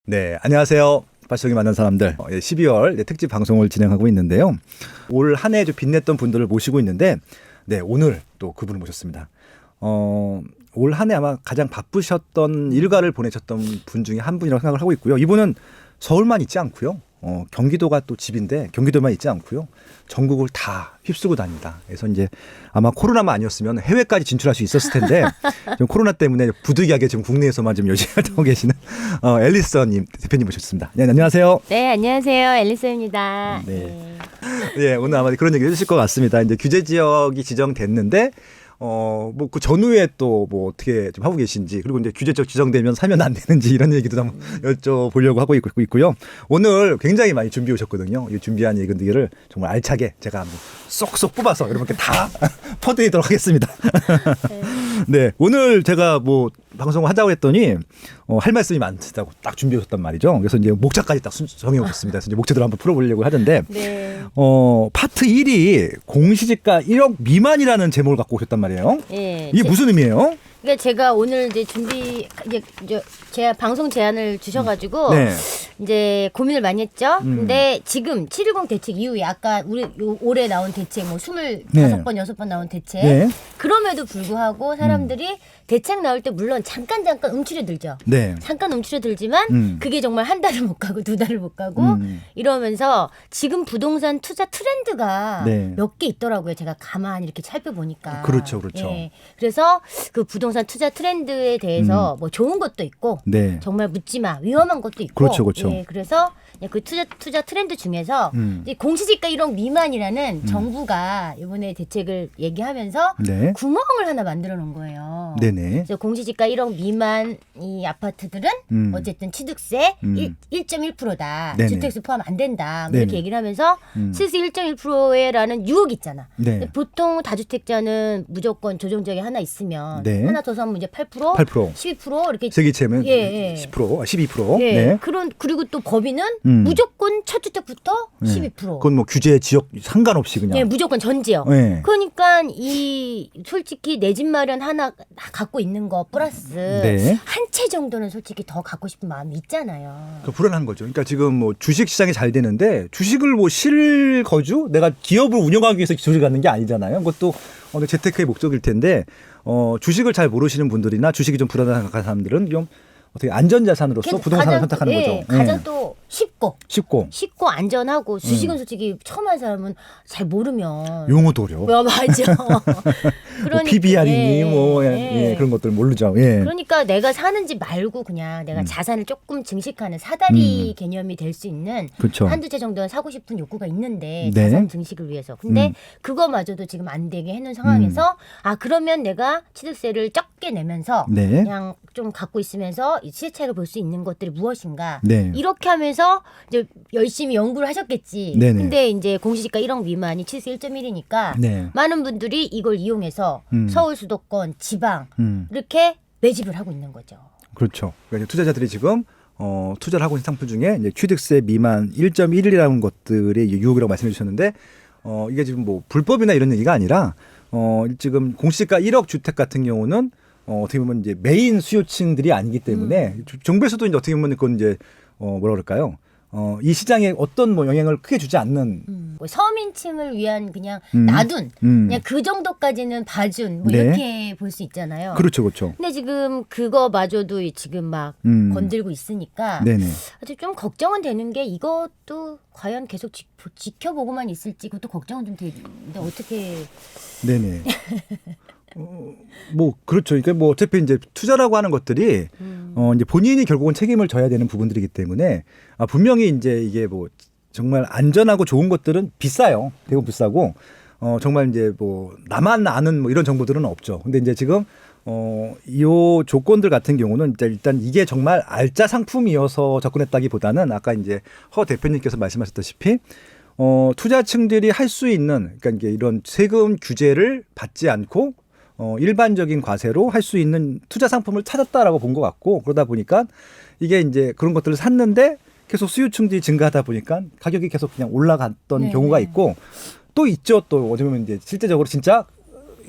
네, 안녕하세요. 발송이 만난 사람들 12월 특집 방송을 진행하고 있는데요. 올 한 해 좀 빛냈던 분들을 모시고 있는데 네, 오늘 또 그분을 모셨습니다. 올 한 해 아마 가장 바쁘셨던 일과를 보내셨던 분 중에 한 분이라고 생각을 하고 있고요. 이분은 서울만 있지 않고요. 경기도가 또 집인데 경기도만 있지 않고요. 전국을 다 휩쓰고 다닙니다. 그래서 이제 아마 코로나만 아니었으면 해외까지 진출할 수 있었을 텐데 좀 코로나 때문에 부득이하게 지금 국내에서만 좀 열심히 활동하고 계시는 앨리스님 대표님 모셨습니다. 네, 안녕하세요. 네, 안녕하세요. 앨리스입니다. 네. 네, 오늘 아마 그런 얘기 해주실 것 같습니다. 이제 규제 지역이 지정됐는데 뭐 그 전후에 또 뭐 어떻게 좀 하고 계신지, 그리고 이제 규제 지역 지정되면 사면 안 되는지 이런 얘기도 한번 여쭤보려고 하고 있고요. 오늘 굉장히 많이 준비해 오셨거든요. 이 준비한 얘기들을 정말 알차게 제가 한번 쏙쏙 뽑아서 여러분께 다 퍼드리도록 하겠습니다. 네, 오늘 제가 뭐 방송을 하자고 했더니 할 말씀이 많다고 딱 준비해 오셨단 말이죠. 그래서 이제 목차까지 딱 정해 오셨습니다. 그래서 이제 목차들을 한번 풀어보려고 하는데 네. 파트 1이 공시지가 1억 미만이라는 제목을 갖고 오셨단 말이에요. 예. 이게 무슨 의미예요? 그러니까 제가 오늘 이제 제가 방송 제안을 주셔가지고 네. 이제 고민을 많이 했죠. 근데 지금 710 대책 이후에 아까 우리 올해 나온 대책 뭐 25번, 6번 나온 대책 네. 그럼에도 불구하고 사람들이 대책 나올 때 물론 잠깐 움츠려들죠. 네. 잠깐 움츠려들지만 그게 정말 한 달을 못 가고 두 달을 못 가고 이러면서 지금 부동산 투자 트렌드가 네. 몇 개 있더라고요. 제가 가만히 이렇게 살펴보니까. 그렇죠, 그렇죠. 예. 그래서 그 부동산 투자 트렌드에 대해서 뭐 좋은 것도 있고 네. 정말 묻지 마 위험한 것도 있고. 그렇죠, 그렇죠. 예. 그래서 그 투자 트렌드 중에서 이제 공시지가 1억 미만이라는 정부가 이번에 대책을 얘기하면서 네. 구멍을 하나 만들어 놓은 거예요. 네네. 그래서 공시지가 1억 미만 이 아파트들은 어쨌든 취득세 1.1%다. 네네. 주택수 포함 안 된다. 뭐 네네. 이렇게 얘기를 하면서 실수 1.1%라는 유혹이 있잖아. 네. 근데 보통 다주택자는 무조건 조정지역이 하나 있으면 네. 하나 더 사면 이제 8%, 8%. 12% 이렇게 세기채면 예, 예. 10%, 12%. 예. 네. 그리고 또 법인은 무조건 첫 주택부터 12%. 그건 뭐 규제 지역 상관없이 그냥. 예, 무조건 전 지역. 네. 그러니까 이 솔직히 내 집 마련 하나 갖고 있는 거 플러스 네. 한 채 정도는 솔직히 더 갖고 싶은 마음이 있잖아요. 그 불안한 거죠. 그러니까 지금 뭐 주식 시장이 잘 되는데 주식을 뭐 실거주 내가 기업을 운영하기 위해서 주식을 갖는 게 아니잖아요. 그것도 재테크의 목적일 텐데 주식을 잘 모르시는 분들이나 주식이 좀 불안한 사람들은 좀 어떻게 안전자산으로서 부동산을 선택하는 예, 거죠. 가장 또 쉽고 쉽고 안전하고 주식은 솔직히 처음 한 사람은 잘 모르면 용어도 어려워. 야, 맞아. 뭐 PBR이니 그런 것들 모르죠. 예. 그러니까 내가 사는 집 말고 그냥 내가 자산을 조금 증식하는 사다리 개념이 될 수 있는 그렇죠. 한두 채 정도는 사고 싶은 욕구가 있는데 네. 자산 증식을 위해서. 근데 그거마저도 지금 안 되게 해놓은 상황에서 그러면 내가 취득세를 적게 내면서 네. 그냥 좀 갖고 있으면서 이 시세차익을 볼 수 있는 것들이 무엇인가. 네. 이렇게 하면서 이제 열심히 연구를 하셨겠지. 네네. 근데 이제 공시지가 1억 미만이 취득세 1.1이니까 네. 많은 분들이 이걸 이용해서 서울 수도권, 지방 이렇게 매집을 하고 있는 거죠. 그렇죠. 그러니까 투자자들이 지금 투자를 하고 있는 상품 중에 이제 취득세 미만 1.1이라는 것들이 유혹이라고 말씀해 주셨는데 이게 지금 뭐 불법이나 이런 얘기가 아니라 지금 공시지가 1억 주택 같은 경우는 어떻게 보면 이제 메인 수요층들이 아니기 때문에 정부에서도 이제 어떻게 보면 그건 이제 뭐라 그럴까요? 이 시장에 어떤 뭐 영향을 크게 주지 않는 뭐 서민층을 위한 그냥 놔둔 그냥 그 정도까지는 봐준 뭐 네. 이렇게 볼 수 있잖아요. 그렇죠, 그렇죠. 근데 지금 그거마저도 지금 막 건들고 있으니까 네네. 아주 좀 걱정은 되는 게 이것도 과연 계속 지켜보고만 있을지 그것도 걱정은 좀 되는데 어떻게 네네. 뭐 그렇죠. 그러니까 뭐 어차피 이제 투자라고 하는 것들이 이제 본인이 결국은 책임을 져야 되는 부분들이기 때문에 분명히 이제 이게 뭐 정말 안전하고 좋은 것들은 비싸요. 대부분 비싸고 정말 이제 뭐 나만 아는 뭐 이런 정보들은 없죠. 근데 이제 지금 이 조건들 같은 경우는 일단 이게 정말 알짜 상품이어서 접근했다기보다는 아까 이제 허 대표님께서 말씀하셨다시피 투자층들이 할 수 있는 그러니까 이게 이런 세금 규제를 받지 않고 일반적인 과세로 할 수 있는 투자 상품을 찾았다라고 본 것 같고, 그러다 보니까 이게 이제 그런 것들을 샀는데 계속 수요층들이 증가하다 보니까 가격이 계속 그냥 올라갔던 네. 경우가 있고, 또 있죠. 또 어떻게 보면 이제 실제적으로 진짜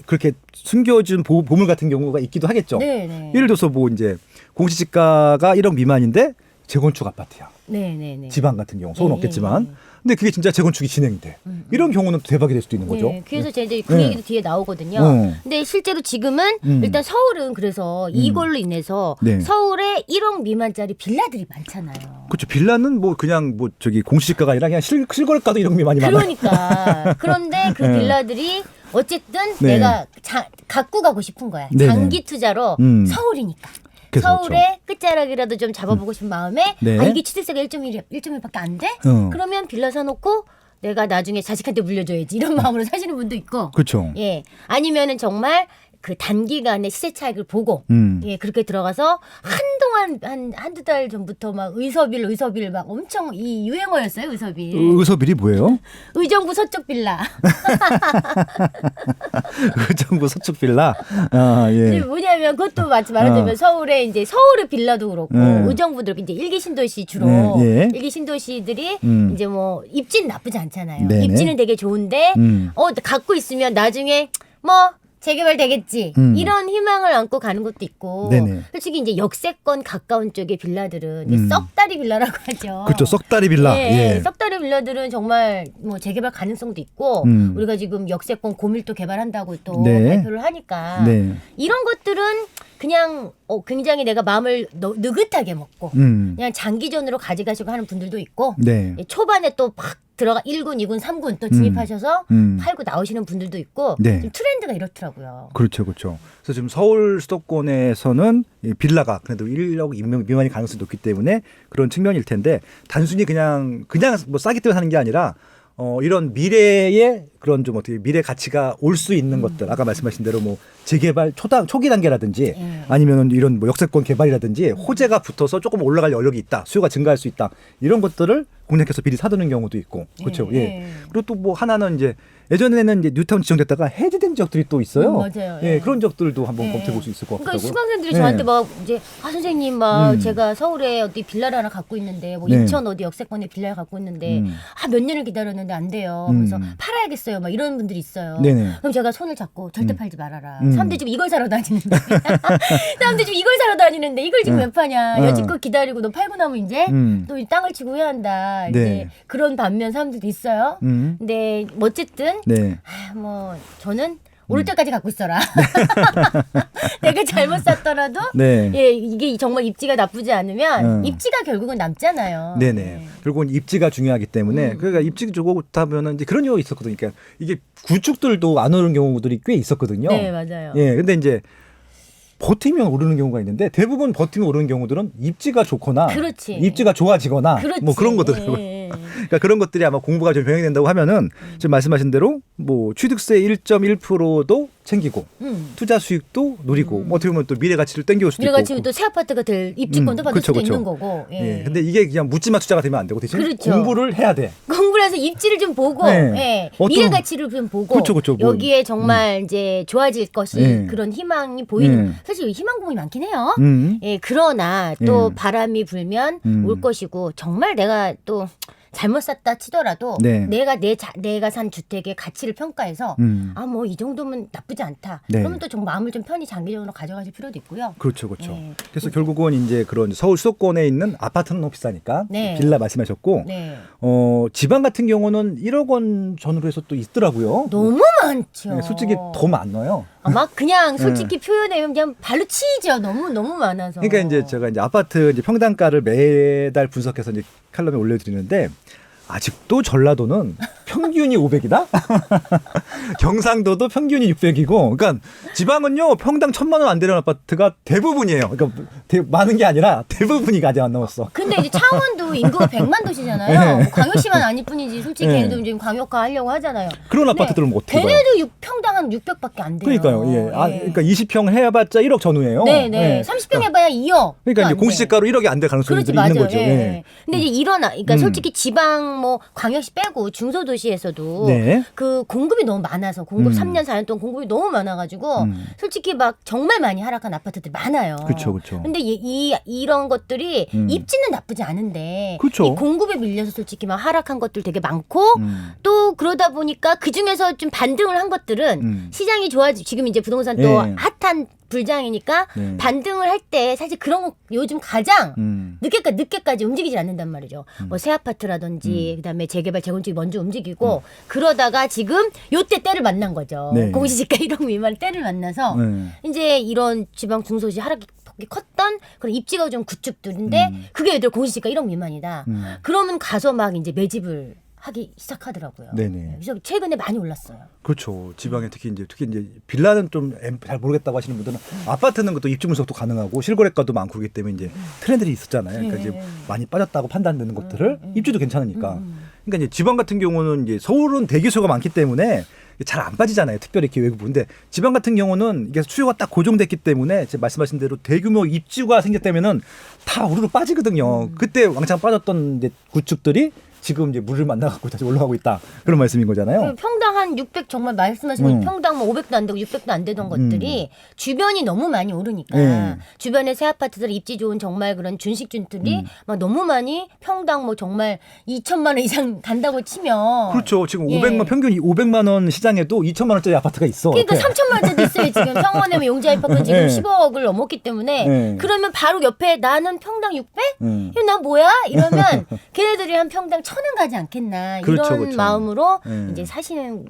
그렇게 숨겨준 보물 같은 경우가 있기도 하겠죠. 네네. 예를 들어서 뭐 이제 공시지가가 1억 미만인데 재건축 아파트야. 네네네. 지방 같은 경우 소는 예, 없겠지만. 예, 예. 근데 그게 진짜 재건축이 진행돼. 이런 경우는 또 대박이 될 수도 있는 거죠. 네, 그래서 제가 이제 그 네. 얘기도 뒤에 나오거든요. 어. 근데 실제로 지금은 일단 서울은 그래서 이걸로 인해서 네. 서울에 1억 미만짜리 빌라들이 많잖아요. 그렇죠. 빌라는 뭐 그냥 뭐 저기 공시지가가 아니라 그냥 실거래가도 이런 게 많이 많아요. 그러니까 그런데 그 네. 빌라들이 어쨌든 네. 내가 갖고 가고 싶은 거야. 네네. 장기 투자로 서울이니까. 그래서 서울의 끝자락이라도 좀 잡아보고 싶은 마음에 네. 아 이게 취득세가 1.1밖에 안 돼? 그러면 빌라 사놓고 내가 나중에 자식한테 물려줘야지 이런 마음으로 사시는 분도 있고 그렇죠. 예 아니면은 정말 그 단기간의 시세 차익을 보고 예 그렇게 들어가서 한동안 한두 달 전부터 막 의서빌 막 엄청 이 유행어였어요. 의서빌이 뭐예요? 의정부 서쪽 빌라. 의정부 서쪽 빌라. 아, 예. 뭐냐면 그것도 말하자면 서울에 이제 서울의 빌라도 그렇고 의정부도 이제 일기 신도시 주로 예. 일기 신도시들이 이제 뭐 입지는 나쁘지 않잖아요. 네네. 입지는 되게 좋은데 갖고 있으면 나중에 뭐 재개발 되겠지 이런 희망을 안고 가는 것도 있고 네네. 솔직히 이제 역세권 가까운 쪽의 빌라들은 이제 썩다리 빌라라고 하죠. 그렇죠. 썩다리 빌라. 예. 썩다리 빌라들은 정말 뭐 재개발 가능성도 있고 우리가 지금 역세권 고밀도 개발한다고 또 네. 발표를 하니까 네. 이런 것들은 그냥 굉장히 내가 마음을 느긋하게 먹고 그냥 장기전으로 가져가시고 하는 분들도 있고 네. 초반에 또 막 들어가 1군, 2군, 3군 또 진입하셔서 팔고 나오시는 분들도 있고 네. 좀 트렌드가 이렇더라고요. 그렇죠, 그렇죠. 그래서 지금 서울 수도권에서는 이 빌라가 그래도 1억 미만이 가능성이 높기 때문에 그런 측면일 텐데 단순히 그냥 뭐 싸기 때문에 사는 게 아니라 이런 미래의 그런 좀 어떻게 미래 가치가 올 수 있는 것들 아까 말씀하신 대로 뭐 재개발 초기 단계라든지 아니면은 이런 뭐 역세권 개발이라든지 호재가 붙어서 조금 올라갈 여력이 있다, 수요가 증가할 수 있다 이런 것들을 공략해서 미리 사두는 경우도 있고 그렇죠. 예. 그리고 또 뭐 하나는 이제 예전에는 이제 뉴타운 지정됐다가 해제된 지역들이 또 있어요. 맞아요. 예, 그런 지역들도 한번 검토해 볼 수 있을 것 그러니까 같고요. 수강생들이 저한테 막 이제 선생님 막 제가 서울에 어디 빌라를 하나 갖고 있는데 뭐 인천 어디 역세권에 빌라를 갖고 있는데 몇 년을 기다렸는데 안 돼요. 그래서 팔아야겠어요. 막 이런 분들이 있어요. 네네. 그럼 제가 손을 잡고 절대 팔지 말아라. 사람들 지금 이걸 사러 다니는데 사람들 지금 이걸 사러 다니는데 이걸 지금 왜 파냐. 여지껏 기다리고 너 팔고 나면 이제 또 땅을 치고 해야 한다. 이제 네. 그런 반면 사람들도 있어요. 근데 어쨌든 네. 뭐 저는 오를 때까지 갖고 있어라. 내가 잘못 샀더라도 네. 예, 이게 정말 입지가 나쁘지 않으면 입지가 결국은 남잖아요. 네네. 네. 결국은 입지가 중요하기 때문에 그러니까 입지가 좋다면은 이제 그런 경우가 있었거든요. 그러니까 이게 구축들도 안 오르는 경우들이 꽤 있었거든요. 네, 맞아요. 예, 근데 이제 버티면 오르는 경우가 있는데 대부분 버티면 오르는 경우들은 입지가 좋거나 그렇지. 입지가 좋아지거나 그렇지. 뭐 그런 것들이고요. 예. 그러니까 그런 것들이 아마 공부가 좀 병행이 된다고 하면은 지금 말씀하신 대로 뭐 취득세 1.1%도 챙기고 투자 수익도 누리고 뭐 어떻게 보면 또 미래 가치를 땡겨올 수도 미래가 있고. 지금 또 새 아파트가 될 입지권도 받을 그쵸, 수도 그쵸. 있는 거고. 예. 예. 근데 이게 그냥 묻지마 투자가 되면 안 되고 대신 그렇죠. 공부를 해야 돼. 공부를 해서 입지를 좀 보고 네. 예. 어떤- 미래 가치를 좀 보고 그쵸, 그쵸. 뭐, 여기에 정말 이제 좋아질 것이 네. 그런 희망이 보이는 사실 희망 고문이 많긴 해요. 음. 예, 그러나 또 예. 바람이 불면 올 것이고 정말 내가 또 잘못 샀다 치더라도 네. 내가 산 주택의 가치를 평가해서 아 뭐 이 정도면 나쁘지 않다. 네. 그러면 또 좀 마음을 좀 편히 장기적으로 가져가실 필요도 있고요. 그렇죠, 그렇죠. 네. 그래서 결국은 이제 그런 서울 수도권에 있는 아파트는 너무 비싸니까 네. 빌라 말씀하셨고, 네. 지방 같은 경우는 1억 원 전후로 해서 또 있더라고요. 너무 많죠. 네, 솔직히 더 많아요. 막 그냥 솔직히 표현하면 그냥 발로 치이죠. 너무 많아서. 그러니까 이제 제가 이제 아파트 이제 평당가를 매달 분석해서 이제 칼럼에 올려드리는데 아직도 전라도는 평균이 500이다? 경상도도 평균이 600이고, 그러니까 지방은요 평당 1,000만 원 안 되는 아파트가 대부분이에요. 그러니까 많은 게 아니라 대부분이 아직 안 나왔어. 근데 이제 창원도 인구가 100만 도시잖아요. 뭐 광역시만 아닐 뿐이지. 솔직히 네. 걔네도 지금 광역화 하려고 하잖아요. 그런 아파트들은 뭐 어떻게 봐요? 걔네도 평당 한 600밖에 안 돼요. 그러니까요. 예. 그러니까 20평 해봤자 1억 전후예요. 네네. 예. 30평 해봐야 2억. 그러니까 이제 공시지가로 1억이 안 될 가능성이 그렇지, 있는 맞아요. 거죠. 예. 예. 근데 이제 그러니까 솔직히 지방 뭐 광역시 빼고 중소도시에서도 네. 그 공급이 너무 많아서 공급 3년 4년 동안 공급이 너무 많아가지고 솔직히 막 정말 많이 하락한 아파트들이 많아요. 그렇죠, 그렇죠. 근데 이런 것들이 입지는 나쁘지 않은데 그쵸. 이 공급에 밀려서 솔직히 막 하락한 것들 되게 많고 또 그러다 보니까 그 중에서 좀 반등을 한 것들은 시장이 좋아지 지금 이제 부동산 또 예. 핫한 불장이니까 네. 반등을 할 때 사실 그런 거 요즘 가장 늦게까지 움직이질 않는단 말이죠. 뭐 새 아파트라든지 그다음에 재개발 재건축이 먼저 움직이고 그러다가 지금 요때 때를 만난 거죠. 네. 공시지가 1억 미만 때를 만나서 이제 이런 지방 중소시 하락이 컸던 그런 입지가 좀 구축들인데 그게 예를 들어 공시지가 1억 미만이다. 그러면 가서 막 이제 매집을 하기 시작하더라고요. 네네. 그래서 최근에 많이 올랐어요. 그렇죠. 지방에 특히 이제 빌라는 좀 잘 모르겠다고 하시는 분들은 아파트는 것도 입주 분석도 가능하고 실거래가도 많고 그렇기 때문에 이제 트렌드들이 있었잖아요. 그러니까 이제 많이 빠졌다고 판단되는 것들을 입주도 괜찮으니까. 그러니까 이제 지방 같은 경우는 이제 서울은 대기수가 많기 때문에 잘 안 빠지잖아요. 특별히 이렇게 외국 근데 지방 같은 경우는 이게 수요가 딱 고정됐기 때문에 지금 말씀하신 대로 대규모 입주가 생겼다면은 다 우르르 빠지거든요. 그때 왕창 빠졌던 이제 구축들이 지금 이제 물을 만나갖고 다시 올라가고 있다 그런 말씀인 거잖아요. 평당 한 600 정말 말씀하신 평당 뭐 500도 안 되고 600도 안 되던 것들이 주변이 너무 많이 오르니까 주변에 새 아파트들 입지 좋은 정말 그런 준식준들이 막 너무 많이 평당 뭐 정말 2천만 원 이상 간다고 치면 그렇죠. 지금 예. 500만 평균 500만 원 시장에도 2천만 원짜리 아파트가 있어. 그러니까 옆에. 3천만 원짜리 있어요 지금 성원에 용자입학은 지금 네. 10억을 넘었기 때문에 네. 그러면 바로 옆에 나는 평당 600? 이거 나 뭐야? 이러면 걔네들이 한 평당 1,000원 가지 않겠나 그렇죠, 이런 그렇죠. 마음으로 네. 이제 사시는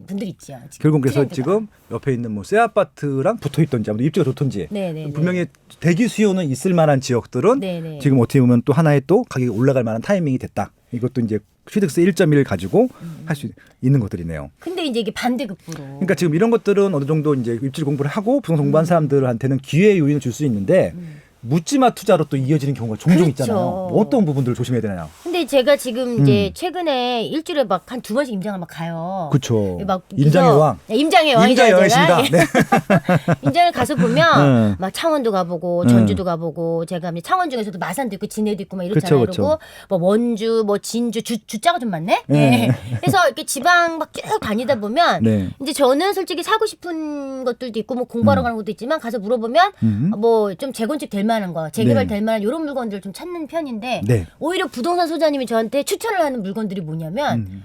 분들이 있죠. 지금. 결국 그래서 트렌드가. 지금 옆에 있는 뭐 새 아파트랑 붙어 있던지 아무튼 입지가 좋던지 네네네. 분명히 대기 수요는 있을 만한 지역들은 네네. 지금 어떻게 보면 또 하나의 또 가격이 올라갈 만한 타이밍이 됐다. 이것도 이제 취득세 1.1 가지고 할 수 있는 것들이네요. 근데 이제 이게 반대급부로. 그러니까 지금 이런 것들은 어느 정도 이제 입지 공부를 하고 부동산 공부한 사람들한테는 기회 요인을 줄 수 있는데 묻지마 투자로 또 이어지는 경우가 종종 그렇죠. 있잖아요. 뭐 어떤 부분들을 조심해야 되나요? 근데 제가 지금 이제 최근에 일주일에 막 한 2번씩 임장을 막 가요. 그렇죠. 막 임장의 그래서- 왕. 네, 임장의 왕이죠. 임장의 제가. 왕이십니다. 네. 임장을 가서 보면 막 창원도 가보고 전주도 가보고 제가 이제 창원 중에서도 마산도 있고 진해도 있고 막 이렇잖아요. 그쵸, 그리고 뭐 원주, 뭐 진주, 주자가 좀 많네. 네. 그래서 이렇게 지방 막 쭉 다니다 보면 네. 이제 저는 솔직히 사고 싶은 것들도 있고 뭐 공부하러 가는 것도 있지만 가서 물어보면 뭐 좀 재건축 될 만한 거, 재개발 네. 될 만한 이런 물건들을 좀 찾는 편인데 네. 오히려 부동산 소장님이 저한테 추천을 하는 물건들이 뭐냐면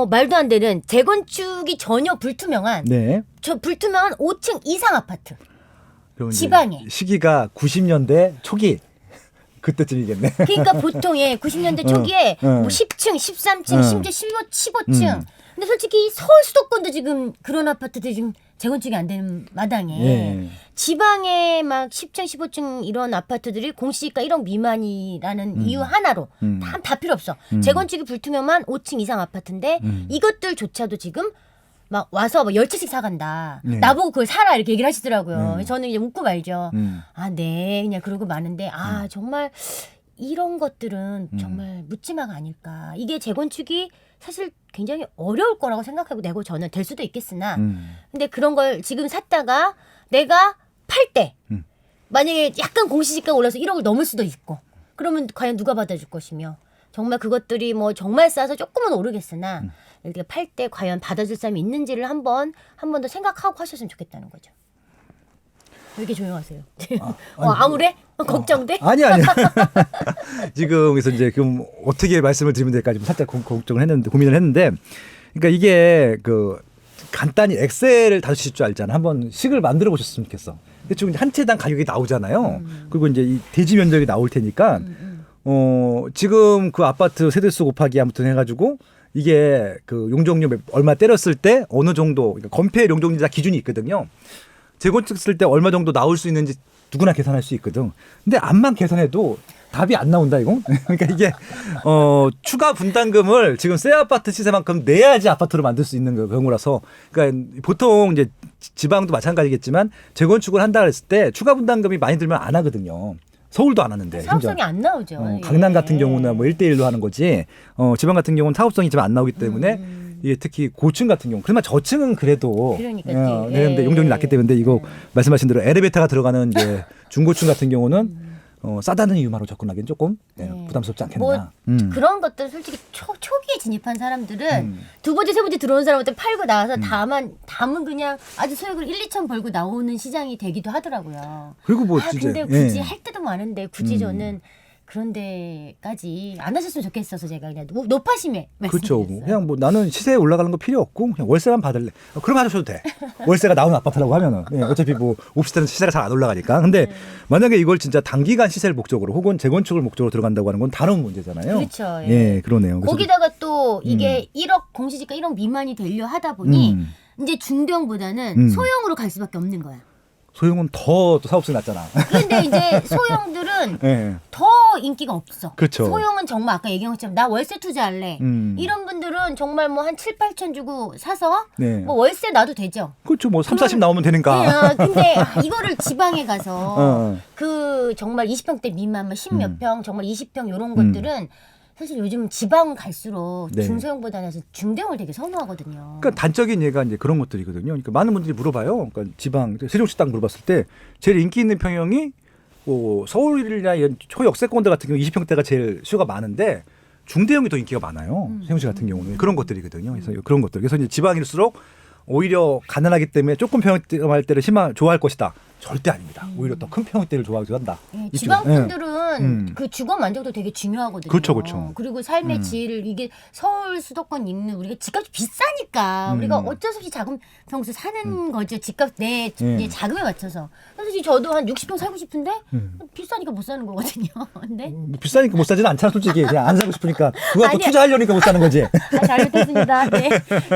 말도 안 되는 재건축이 전혀 불투명한 네. 저 불투명한 5층 이상 아파트. 그럼 이제 지방에. 시기가 90년대 초기 그때쯤이겠네. 그러니까 보통 90년대 초기에 뭐 10층, 13층, 심지어 15층. 근데 솔직히 서울 수도권도 지금 그런 아파트들이 지금 재건축이 안 되는 마당에 예. 지방에 막 10층, 15층 이런 아파트들이 공시지가 1억 미만이라는 이유 하나로 다 필요 없어. 재건축이 불투명한 5층 이상 아파트인데 이것들조차도 지금 막 와서 뭐 10채씩 사간다. 네. 나보고 그걸 사라 이렇게 얘기를 하시더라고요. 저는 이제 웃고 말죠. 음. 아, 네. 그냥 그러고 마는데 정말 이런 것들은 정말 묻지마가 아닐까. 이게 재건축이 사실 굉장히 어려울 거라고 생각하고 내고 저는 될 수도 있겠으나 근데 그런 걸 지금 샀다가 내가 팔 때 만약에 약간 공시지가가 올라서 1억을 넘을 수도 있고 그러면 과연 누가 받아줄 것이며 정말 그것들이 뭐 정말 싸서 조금은 오르겠으나 이렇게 팔 때 과연 받아줄 사람이 있는지를 한 번 더 생각하고 하셨으면 좋겠다는 거죠. 왜 이렇게 조용하세요? 아무래? 걱정돼? 아니. 지금 그래서 이제 그럼 어떻게 말씀을 드리면 될까 좀 살짝 걱정을 했는데 고민을 했는데 그러니까 이게 그 간단히 엑셀을 다루실 줄 알잖아. 한번 식을 만들어 보셨으면 좋겠어. 대충 한 채당 가격이 나오잖아요. 그리고 이제 이 대지 면적이 나올 테니까 지금 그 아파트 세대수 곱하기 아무튼 해가지고 이게 그 용적률 얼마 때렸을 때 어느 정도 그러니까 건폐 용적률 다 기준이 있거든요. 재건축 쓸 때 얼마 정도 나올 수 있는지 누구나 계산할 수 있거든. 근데 암만 계산해도 답이 안 나온다 이거. 그러니까 이게 추가 분담금을 지금 새 아파트 시세만큼 내야지 아파트로 만들 수 있는 경우라서 그러니까 보통 이제 지방도 마찬가지겠지만 재건축을 한다 그랬을 때 추가 분담금이 많이 들면 안 하거든요. 서울도 안 하는데. 사업성이 안 나오죠. 강남 같은 경우는 뭐 1대1로 하는 거지. 지방 같은 경우는 사업성이 좀 안 나오기 때문에 이게 특히 고층 같은 경우. 그러면 저층은 그래도 그러니까요. 그런데 용적률이 낮기 때문에 이거 말씀하신 대로 엘리베이터가 들어가는 이제 중고층 같은 경우는 싸다는 이유만으로 접근하기는 조금 부담스럽지 않겠나. 뭐 그런 것들 솔직히 초기에 진입한 사람들은 두 번째, 세 번째 들어온 사람한테 팔고 나와서 담은 그냥 아주 소액으로 1, 2천 벌고 나오는 시장이 되기도 하더라고요. 그리고 뭐 진짜 근데 굳이 할 때도 많은데 굳이 저는 그런 데까지 안 하셨으면 좋겠어서 제가 그냥 높아심에 그렇죠. 말씀드렸어요. 그냥 뭐 나는 시세 올라가는 거 필요 없고 그냥 월세만 받을래. 그럼 하셔도 돼. 월세가 나오는 아파트라고 하면은 어차피 뭐 오피스텔은 시세가 잘 안 올라가니까. 근데 만약에 이걸 진짜 단기간 시세를 목적으로 혹은 재건축을 목적으로 들어간다고 하는 건 다른 문제잖아요. 그렇죠. 예, 그러네요. 그래서 거기다가 또 이게 1억 공시지가 1억 미만이 되려 하다 보니 이제 중대형보다는 소형으로 갈 수밖에 없는 거야. 소형은 더 사업성이 낮잖아. 근데 이제 소형들은 예. 더 인기가 없어. 그렇죠. 소형은 정말 아까 얘기한 것처럼 나 월세 투자할래. 이런 분들은 정말 뭐 한 7, 8천 주고 사서 네. 뭐 월세 놔도 되죠. 그렇죠. 뭐 3, 40 나오면 되니까. 네, 근데 이거를 지방에 가서 어. 그 정말 20평대 미만, 10몇 평, 정말 20평 이런 것들은 사실 요즘 지방 갈수록 네. 중소형보다는 중대형을 되게 선호하거든요. 그러니까 단적인 예가 이제 그런 것들이거든요. 그러니까 많은 분들이 물어봐요. 그러니까 지방 세종시 딱 물어봤을 때 제일 인기 있는 평형이 뭐 서울이나 이런 초역세권들 같은 경우 20평대가 제일 수요가 많은데 중대형이 더 인기가 많아요. 세종시 같은 경우는 그런 것들이거든요. 그래서 그런 것들. 그래서 이제 지방일수록 오히려 가난하기 때문에 조금 평형대할 때를 좋아할 것이다. 절대 아닙니다. 오히려 더 큰 평형대를 좋아하기도 한다. 예, 이쪽은. 지방 분들은 음. 그 주거 만족도 되게 중요하거든요. 그렇죠, 그렇죠. 그리고 삶의 질 이게 서울 수도권 있는 우리가 집값이 비싸니까 우리가 어쩔 수 없이 작은 평수 사는 거죠. 집값 내 자금에 맞춰서. 사실 저도 한 60평 살고 싶은데 비싸니까 못 사는 거거든요. 근데 뭐 비싸니까 못 사지는 않잖아, 솔직히. 그냥 안 사고 싶으니까. 그거 갖고 아니야. 투자하려니까 못 사는 거지. 잘못했습니다. 네.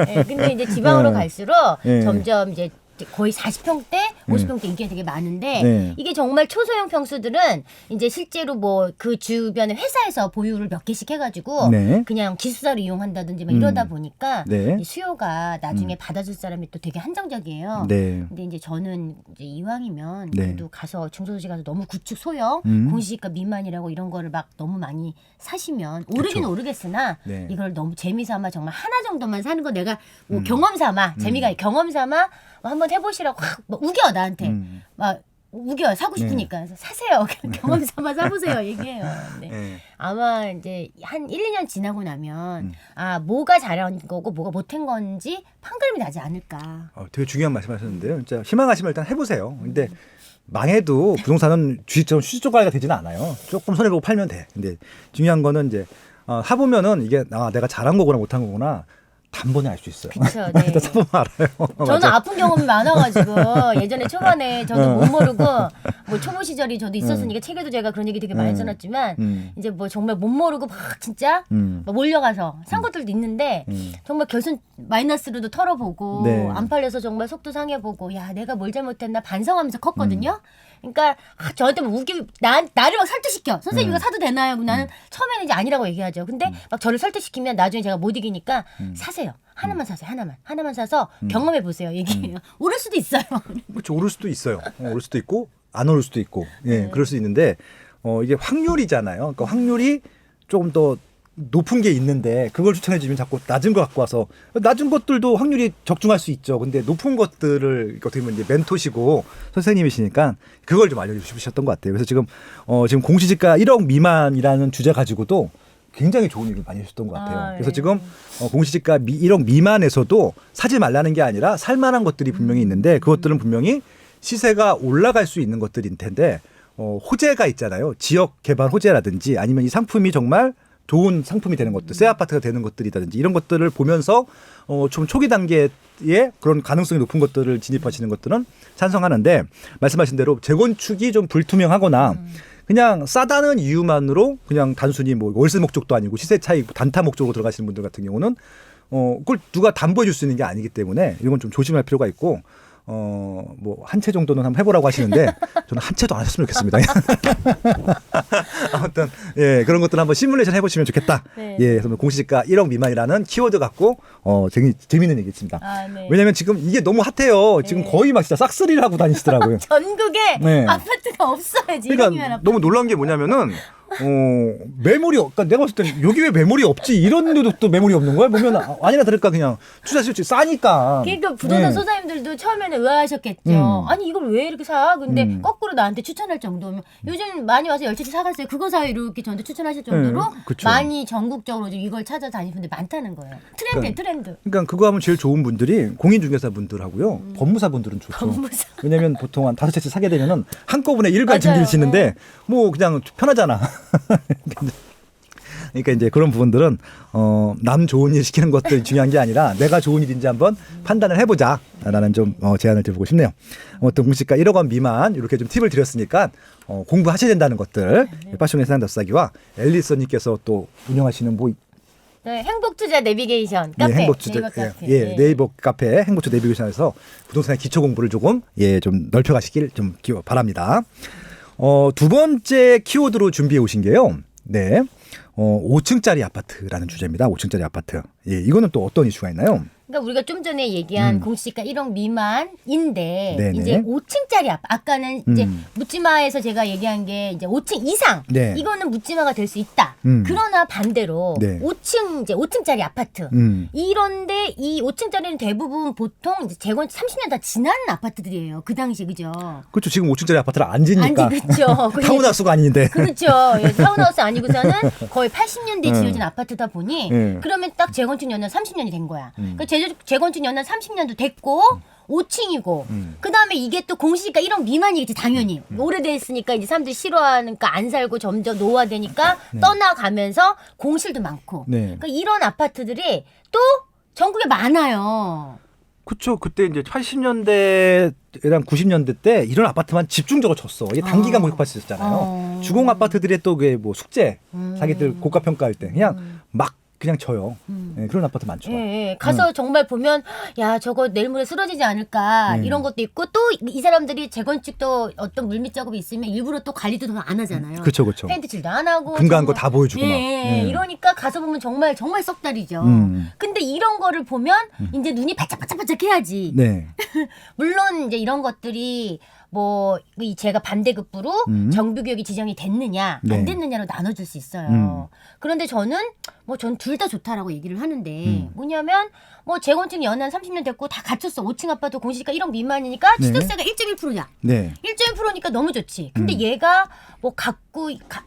네. 근데 이제 지방으로 네. 갈수록 네. 점점 이제 거의 40평대, 50평대 인기가 되게 많은데 네. 이게 정말 초소형 평수들은 이제 실제로 뭐 그 주변에 회사에서 보유를 몇 개씩 해가지고 네. 그냥 기숙사로 이용한다든지 막 이러다 보니까 네. 이 수요가 나중에 받아줄 사람이 또 되게 한정적이에요. 네. 근데 이제 저는 이제 이왕이면 네. 그래도 가서 중소도시 가서 너무 구축 소형, 공시지가 미만이라고 이런 거를 막 너무 많이 사시면 오르긴 오르겠으나 네. 이걸 너무 재미삼아 정말 하나 정도만 사는 거 내가 뭐 경험삼아 재미가 경험삼아 뭐 한번 해보시라고 막 우겨 나한테 막 우겨 사고 싶으니까 그래서 사세요. 경험삼아 사보세요. 얘기해요. 네. 네. 아마 이제 한 1, 2년 지나고 나면 아 뭐가 잘한 거고 뭐가 못한 건지 판가름이 나지 않을까. 되게 중요한 말씀하셨는데요. 진짜 희망하시면 일단 해보세요. 근데 망해도 부동산은 주식처럼 수익조가가 되지는 않아요. 조금 손해보고 팔면 돼. 근데 중요한 거는 이제 사보면은 이게 내가 잘한 거구나 못한 거구나 단번에 알 수 있어요. 그렇죠. 네. 일단 사보면 알아요. 저는 맞아. 아픈 경험이 많아가지고 예전에 초반에 저도 못 모르고 뭐 초보 시절이 저도 있었으니까 책에도 제가 그런 얘기 되게 많이 써놨지만 이제 뭐 정말 못 모르고 막 진짜 막 몰려가서 산 것들도 있는데 정말 결선 마이너스로도 털어보고 네. 안 팔려서 정말 속도 상해보고 야 내가 뭘 잘못했나 반성하면서 컸거든요. 그러니까 저한테 막 나를 막 설득시켜. 선생님 이거 사도 되나요? 그럼 나는 처음에는 이제 아니라고 얘기하죠. 근데 막 저를 설득시키면 나중에 제가 못 이기니까 사세요. 하나만 사세요. 하나만 사서 경험해 보세요. 얘기해요. 오를 수도 있어요. 그렇죠. 오를 수도 있어요. 오를 수도 있고 안 오를 수도 있고 그럴 수 있는데 이게 확률이잖아요. 그러니까 확률이 조금 더 높은 게 있는데 그걸 추천해 주면 자꾸 낮은 거 갖고 와서 낮은 것들도 확률이 적중할 수 있죠. 근데 높은 것들을 어떻게 보면 이제 멘토시고 선생님이시니까 그걸 좀 알려주셨던 것 같아요. 그래서 지금 공시지가 1억 미만이라는 주제 가지고도 굉장히 좋은 얘기를 많이 해주셨던 것 같아요. 네. 그래서 지금 공시지가 1억 미만에서도 사지 말라는 게 아니라 살 만한 것들이 분명히 있는데 그것들은 분명히 시세가 올라갈 수 있는 것들일 텐데 호재가 있잖아요. 지역 개발 호재라든지 아니면 이 상품이 정말 좋은 상품이 되는 것들, 새 아파트가 되는 것들이라든지 이런 것들을 보면서 좀 초기 단계에 그런 가능성이 높은 것들을 진입하시는 것들은 찬성하는데 말씀하신 대로 재건축이 좀 불투명하거나 그냥 싸다는 이유만으로 그냥 단순히 뭐 월세 목적도 아니고 시세 차익 단타 목적으로 들어가시는 분들 같은 경우는 그걸 누가 담보해 줄 수 있는 게 아니기 때문에 이건 좀 조심할 필요가 있고 뭐 한 채 정도는 한번 해보라고 하시는데 저는 한 채도 안 하셨으면 좋겠습니다. 아무튼 그런 것들 한번 시뮬레이션 해보시면 좋겠다. 네. 그래서 공시지가 1억 미만이라는 키워드 갖고 재미있는 얘기 있습니다. 네. 왜냐하면 지금 이게 너무 핫해요. 지금 거의 막 진짜 싹쓸이를 하고 다니시더라고요. 전국에 네. 아파트가 없어야지. 그러니까 너무 놀라운 게 뭐냐면은 매물이 그러니까 내가 봤을 땐 여기 왜 매물이 없지 이런 데도 또 매물이 없는 거야? 보면 아니나 다를까 그냥 투자 수익 싸니까. 그러니까 부동산 소장님들도 처음에는 의아하셨겠죠. 아니 이걸 왜 이렇게 사? 근데 거꾸로 나한테 추천할 정도면 요즘 많이 와서 10채 사갔어요. 그거 사요 이렇게 저한테 추천하실 정도로 그쵸. 많이 전국적으로 좀 이걸 찾아다니는 분들 많다는 거예요. 트렌드. 그러니까 그거 하면 제일 좋은 분들이 공인중개사 분들하고요. 법무사 분들은 좋죠. 법무사. 왜냐면 보통 한 5채씩 사게 되면은 한꺼번에 일괄 맞아요. 증기를 짓는데 뭐 그냥 편하잖아. 그러니까 이제 그런 부분들은 남 좋은 일 시키는 것들이 중요한 게 아니라 내가 좋은 일인지 한번 판단을 해보자라는 좀 제안을 드리고 싶네요. 아무튼 공시가 1억 원 미만 이렇게 좀 팁을 드렸으니까 공부하셔야 된다는 것들 파쇼의 세상 덥사기와 앨리스님께서 또 운영하시는 뭐 네, 행복투자 내비게이션 카페. 행복투자 네이버 카페. 네이버 카페 행복투자 내비게이션에서 부동산의 기초 공부를 조금 좀 넓혀가시길 좀 바랍니다. 두 번째 키워드로 준비해 오신 게요. 네. 5층짜리 아파트라는 주제입니다. 5층짜리 아파트. 이거는 또 어떤 이슈가 있나요? 그러니까 우리가 좀 전에 얘기한 공시지가 1억 미만인데 네네. 이제 5층짜리 아까는 이제 묻지마에서 제가 얘기한 게 이제 5층 이상 네. 이거는 묻지마가 될 수 있다. 그러나 반대로 네. 5층짜리 아파트 이런데 이 5층짜리는 대부분 보통 이제 재건축 30년 다 지난 아파트들이에요. 그 당시 그죠? 그렇죠. 지금 5층짜리 아파트를 안 지니까. 그렇죠. 타운하우스가 아닌데. 그렇죠. 예, 타운하우스 아니고서는 거의 80년대 지어진 아파트다 보니 그러면 딱 재건축 연한 30년이 된 거야. 그러니까 재건축 연한 30년도 됐고 5층이고 그다음에 이게 또 공시지가 1억 미만이겠지 당연히. 오래됐으니까 이제 사람들이 싫어하니까 안 살고 점점 노화되니까 떠나가면서 공실도 많고. 네. 그러니까 이런 아파트들이 또 전국에 많아요. 그렇죠. 그때 이제 80년대랑 90년대 때 이런 아파트만 집중적으로 쳤어. 이게 단기간 고객받을 수 있었잖아요. 주공 아파트들의 또 그 뭐 숙제 자기들 고가 평가할 때 그냥 막 그냥 쳐요. 그런 아파트 많죠. 예. 가서 정말 보면 야 저거 내일 모레 쓰러지지 않을까 이런 것도 있고 또 이 사람들이 재건축도 어떤 물밑 작업이 있으면 일부러 또 관리도 더 안 하잖아요. 그렇죠, 그렇죠. 페인트칠도 안 하고 분가한 거 정말- 다 보여주고 막. 이러니까 가서 보면 정말 썩다리죠. 근데 이런 거를 보면 이제 눈이 바짝바짝바짝 해야지. 네. 물론 이제 이런 것들이 뭐 제가 반대급부로 정부교육이 지정이 됐느냐 네. 안 됐느냐로 나눠줄 수 있어요. 그런데 저는 뭐 전 둘 다 좋다라고 얘기를 하는데 뭐냐면 뭐 재건축 연한 30년 됐고 다 갖췄어. 5층 아파트 공시지가 1억 미만이니까 네. 취득세가 1.1%냐. 네. 1.1%니까 너무 좋지. 근데 얘가 뭐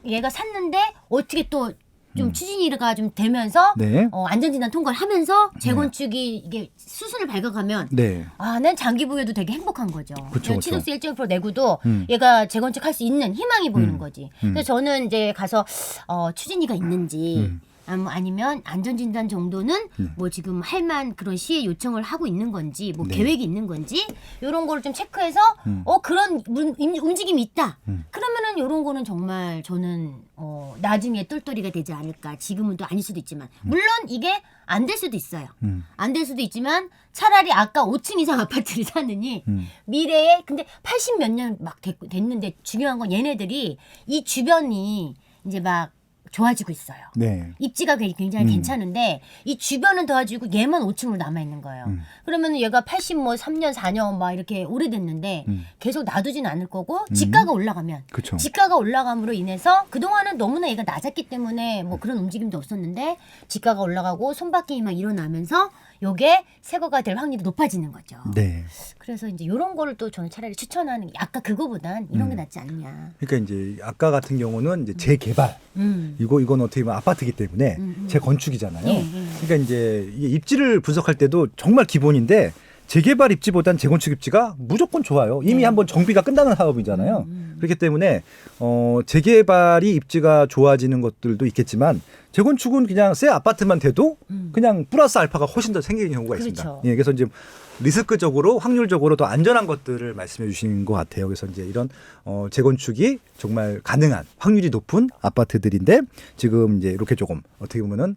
얘가 샀는데 어떻게 또 좀 추진위가 좀 되면서 네. 안전진단 통과를 하면서 재건축이 이게 수순을 밟아가면 네. 난 장기 부여도 되게 행복한 거죠. 그쵸. 취득세 1.1% 내고도 얘가 재건축할 수 있는 희망이 보이는 거지. 그래서 저는 이제 가서 추진위가 있는지 아니면 안전진단 정도는 뭐 지금 할만 그런 시에 요청을 하고 있는 건지 뭐 네. 계획이 있는 건지 이런 거를 좀 체크해서 그런 움직임이 있다. 그러면은 이런 거는 정말 저는 나중에 똘똘이가 되지 않을까. 지금은 또 아닐 수도 있지만 물론 이게 안 될 수도 있어요. 안 될 수도 있지만 차라리 아까 5층 이상 아파트를 사느니 미래에 근데 80 몇 년 막 됐는데 중요한 건 얘네들이 이 주변이 이제 막 좋아지고 있어요. 네. 입지가 굉장히 괜찮은데 이 주변은 도와주고 얘만 5층으로 남아 있는 거예요. 그러면 얘가 80 뭐 3년 4년 막 이렇게 오래됐는데 계속 놔두진 않을 거고 지가가 올라가면 그쵸. 지가가 올라감으로 인해서 그동안은 너무나 얘가 낮았기 때문에 뭐 그런 움직임도 없었는데 지가가 올라가고 손바뀜이 막 일어나면서 요게 새거가 될 확률이 높아지는 거죠. 네. 그래서 이제 이런 거를 또 저는 차라리 추천하는 게 아까 그거보단 이런 게 낫지 않냐. 그러니까 이제 아까 같은 경우는 이제 재개발. 이건 어떻게 보면 아파트이기 때문에 재건축이잖아요. 그러니까 이제 이게 입지를 분석할 때도 정말 기본인데 재개발 입지보단 재건축 입지가 무조건 좋아요. 이미 한번 정비가 끝나는 사업이잖아요. 그렇기 때문에 재개발이 입지가 좋아지는 것들도 있겠지만 재건축은 그냥 새 아파트만 돼도 그냥 플러스 알파가 훨씬 더 생기는 경우가 있습니다. 그렇죠. 예, 그래서 이제 리스크적으로 확률적으로 더 안전한 것들을 말씀해 주신 것 같아요. 그래서 이제 이런 재건축이 정말 가능한 확률이 높은 아파트들인데 지금 이제 이렇게 조금 어떻게 보면은